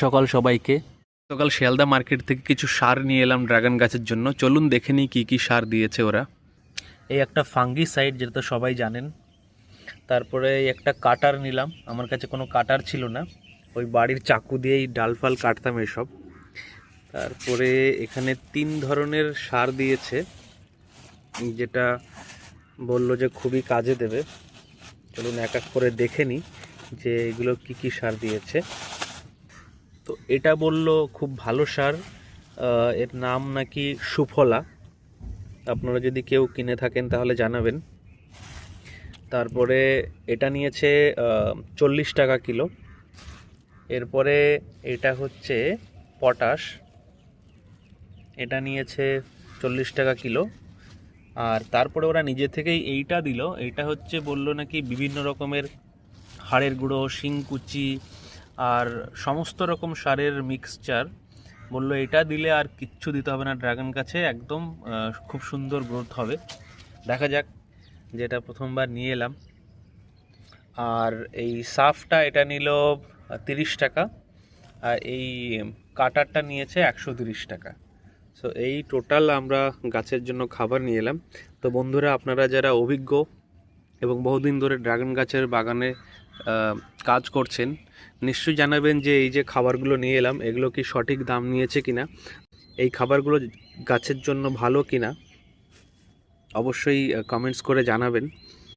সকাল সবাইকে। সকাল শিয়ালদা মার্কেট থেকে কিছু সার নিয়ে এলাম ড্রাগন গাছের জন্য। চলুন দেখে নিই কী কী সার দিয়েছে ওরা। এই একটা ফাঙ্গিসাইড, যেটা তো সবাই জানেন। তারপরে এই একটা কাটার নিলাম, আমার কাছে কোনো কাটার ছিল না, ওই বাড়ির চাকু দিয়েই ডালফাল কাটতাম এসব। তারপরে এখানে 3 ধরনের সার দিয়েছে, যেটা বললো যে খুবই কাজে দেবে। চলুন এক এক করে দেখে নিই যে এগুলো কি কি সার দিয়েছে। তো এটা বললো খুব ভালো সার, এর নাম নাকি সুফলা। আপনারা যদি কেউ কিনে থাকেন তাহলে জানাবেন। তারপরে এটা নিয়েছে 40 টাকা কিলো। এরপরে এটা হচ্ছে পটাশ, এটা নিয়েছে 40 টাকা কিলো। আর তারপরে ওরা নিজে থেকেই এইটা দিল, এইটা হচ্ছে বললো নাকি বিভিন্ন রকমের হাড়ের গুঁড়ো, শিংকুচি আর সমস্ত রকম সারের মিক্সচার। বললো এটা দিলে আর কিচ্ছু দিতে হবে না ড্রাগন গাছে, একদম খুব সুন্দর গ্রোথ হবে। দেখা যাক, যেটা প্রথমবার নিয়ে এলাম। আর এই সাফটা এটা নিল 30 টাকা, আর এই কাটারটা নিয়েছে 130 টাকা। সো এই টোটাল আমরা গাছের জন্য খাবার নিয়ে এলাম। তো বন্ধুরা, আপনারা যারা অভিজ্ঞ এবং বহুদিন ধরে ড্রাগন গাছের বাগানে কাজ করছেন, নিশ্চয়ই জানাবেন যে এই যে খাবারগুলো নিয়ে এলাম এগুলো কি সঠিক দাম নিয়েছে কিনা, এই খাবারগুলো গাছের জন্য ভালো কিনা অবশ্যই কমেন্টস করে জানাবেন।